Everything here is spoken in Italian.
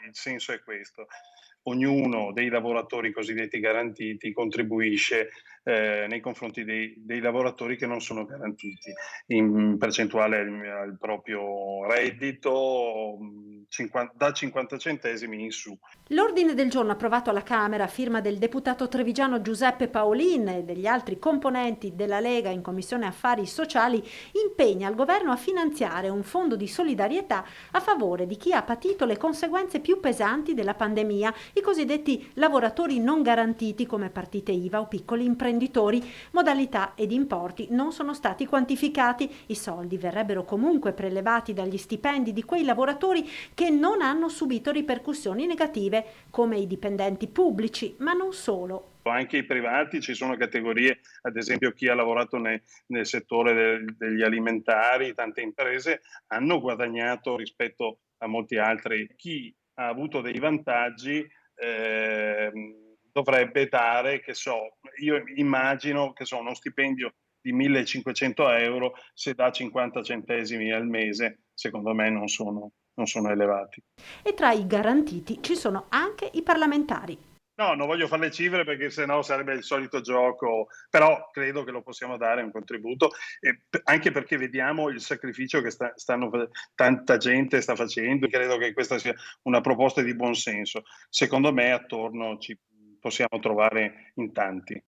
il senso è questo. Ognuno dei lavoratori cosiddetti garantiti contribuisce nei confronti dei lavoratori che non sono garantiti, in percentuale al proprio reddito, da 50 centesimi in su. L'ordine del giorno approvato alla Camera a firma del deputato trevigiano Giuseppe Paolin e degli altri componenti della Lega in Commissione Affari Sociali impegna il governo a finanziare un fondo di solidarietà a favore di chi ha patito le conseguenze più pesanti della pandemia, i cosiddetti lavoratori non garantiti come partite IVA o piccoli imprenditori. Modalità ed importi non sono stati quantificati. I soldi verrebbero comunque prelevati dagli stipendi di quei lavoratori che non hanno subito ripercussioni negative come i dipendenti pubblici, ma non solo. Anche i privati, ci sono categorie, ad esempio chi ha lavorato nel settore degli alimentari, tante imprese hanno guadagnato rispetto a molti altri. Chi ha avuto dei vantaggi dovrebbe dare, che so, io immagino che uno stipendio di 1.500 euro, se dà 50 centesimi al mese, secondo me non sono elevati. E tra i garantiti ci sono anche i parlamentari. No, non voglio fare le cifre perché sennò sarebbe il solito gioco, però credo che lo possiamo dare un contributo, anche perché vediamo il sacrificio che tanta gente sta facendo. Credo che questa sia una proposta di buon senso. Secondo me attorno ci possiamo trovare in tanti.